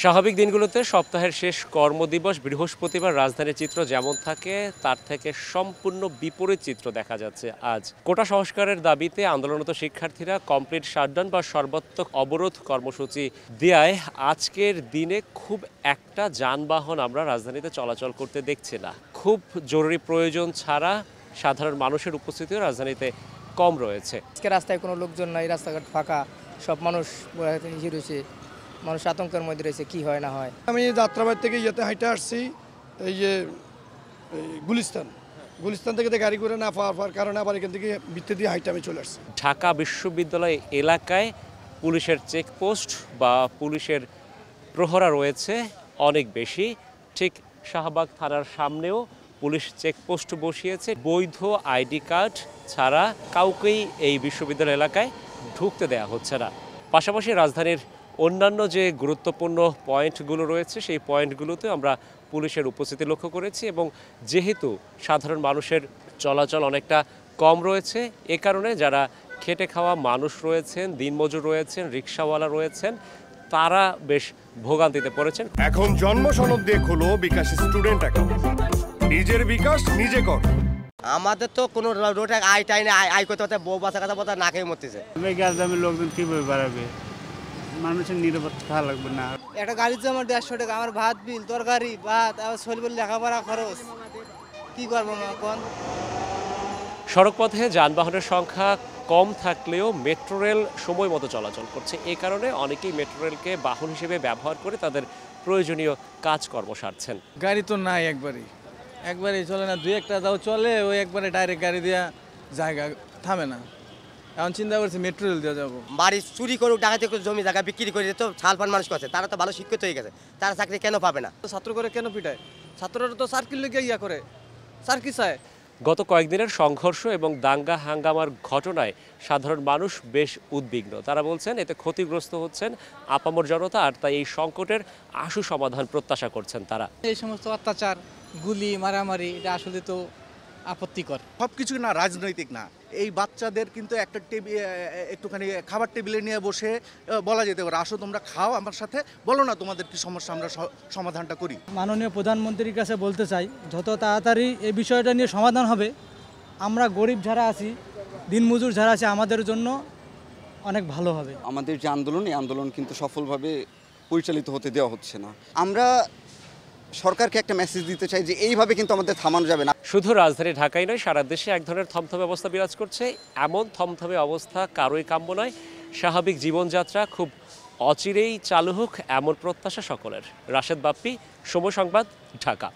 স্বাভাবিক দিনগুলোতে সপ্তাহের শেষ কর্মদিবস বৃহস্পতিবার রাজধানীর চিত্র যেমন থাকে তার থেকে সম্পূর্ণ বিপরীত চিত্র দেখা যাচ্ছে আজ। কোটা সংস্কারের দাবিতে আন্দোলনরত শিক্ষার্থীরা কমপ্লিট শাটডাউন বা সর্বাত্মক অবরোধ কর্মসূচি দেয়ায় আজকের দিনে খুব একটা যানবাহন আমরা রাজধানীতে চলাচল করতে দেখছি না। খুব জরুরি প্রয়োজন ছাড়া সাধারণ মানুষের উপস্থিতিও রাজধানীতে কম রয়েছে। আজকে রাস্তায় কোনো লোকজন নাই, রাস্তাঘাট ফাঁকা, সব মানুষ রয়েছে, মানুষ আতঙ্কের মধ্যে রয়েছে, কি হয় না হয়। আমি যাত্রাবাড়ি থেকে হাইটে আসছি এই যে গুলিস্তান থেকে গাড়ি করে না পাওয়ার কারণে আবার এখান থেকে বৃত্তি দিয়ে হাইটে আমি চলে আসছি। ঢাকা বিশ্ববিদ্যালয় এলাকায় পুলিশের চেকপোস্ট বা পুলিশের প্রহরা রয়েছে অনেক বেশি। ঠিক শাহবাগ থানার সামনেও পুলিশ চেকপোস্ট বসিয়েছে। বৈধ আইডি কার্ড ছাড়া কাউকেই এই বিশ্ববিদ্যালয় এলাকায় ঢুকতে দেওয়া হচ্ছে না। পাশাপাশি রাজধানীর অন্যান্য যে গুরুত্বপূর্ণ পয়েন্টগুলো রয়েছে সেই পয়েন্টগুলোতে আমরা পুলিশের উপস্থিতি লক্ষ্য করেছি এবং যেহেতু সাধারণ মানুষের চলাচল অনেকটা কম রয়েছে এ কারণে যারা খেটে খাওয়া মানুষ রয়েছেন, দিনমজুর রয়েছেন, রিক্সাওয়ালা রয়েছেন তারা বেশ ভোগান্তিতে পড়েছেন। এখন জন্ম সনদ দিয়ে খোলো বিকাশ স্টুডেন্ট অ্যাকাউন্ট। নিজের বিকাশ নিজে কর। আমাদের তো কোনো রোড আই করতে পারতে বউ বাচ্চা কথা বলতে না খেয়ে মরতেছে। গ্যাসদামের লোকজন কীভাবে বাড়াবে? মানুষের নিরাপত্তা ভালো লাগবে না। একটা গাড়ির জমা 150 টাকা, আমার ভাত বিল, তরকারি, ভাত, আবার শরীর লেখাপড়া খরচ, কি করবো এখন? সড়কপথে যানবাহনের সংখ্যা কম থাকলেও মেট্রো রেল সময় মতো চলাচল করছে। এ কারণে অনেকেই মেট্রো রেলকে বাহন হিসেবে ব্যবহার করে তাদের প্রয়োজনীয় কাজকর্ম সারছেন। গাড়ি তো নাই, একবারই চলে না, দুই একটা দাও চলে, ওই একবারে ডাইরেক্ট গাড়ি দেওয়া জায়গা থামে না। এখন চিন্তা করছি মেট্রো রেল দিয়ে যাবো। বাড়ি চুরি করুক, ডাকাতি করে, জমি জায়গা বিক্রি করে তো ছালপান মানুষ করছে, তারা তো ভালো শিক্ষিত হয়ে গেছে, তারা চাকরি কেন পাবে না? ছাত্র করে কেন পিটায়? ছাত্ররা তো সার্কিল লেগে ইয়া করে, স্যার কি চায়? গত কয়েকদিনের সংঘর্ষ এবং দাঙ্গা হাঙ্গামার ঘটনায় সাধারণ মানুষ বেশ উদ্বিগ্ন। তারা বলছেন এতে ক্ষতিগ্রস্ত হচ্ছেন আপামর জনতা, আর তাই এই সংকটের আশু সমাধান প্রত্যাশা করছেন তারা। এই সমস্ত অত্যাচার, গুলি, মারামারি, এটা আসলে তো আপত্তিকর। সব কিছু না রাজনৈতিক না, এই বাচ্চাদের কিন্তু একটা একটুখানি খাবার টেবিলে নিয়ে বসে বলা যেতে পারে, আসো তোমরা খাও আমার সাথে, বলো না তোমাদের কি সমস্যা, আমরা সমাধানটা করি। মাননীয় প্রধানমন্ত্রীর কাছে বলতে চাই যত তাড়াতাড়ি এই বিষয়টা নিয়ে সমাধান হবে, আমরা গরিব যারা আছি, দিনমজুর যারা আছে, আমাদের জন্য অনেক ভালো হবে। আমাদের যে আন্দোলন, এই আন্দোলন কিন্তু সফলভাবে পরিচালিত হতে দেওয়া হচ্ছে না। আমরা সরকারকে একটা মেসেজ দিতে চাই যে এইভাবে কিন্তু আমাদের থামানো যাবে না। শুধু রাজধানী ঢাকাই নয়, সারা দেশে এক ধরনের থমথমে অবস্থা বিরাজ করছে। এমন থমথমে অবস্থা কারোই কাম্য নয়। স্বাভাবিক জীবনযাত্রা খুব অচিরেই চালু হোক এমন প্রত্যাশা সকলের। রাশেদ বাপ্পি, সময় সংবাদ, ঢাকা।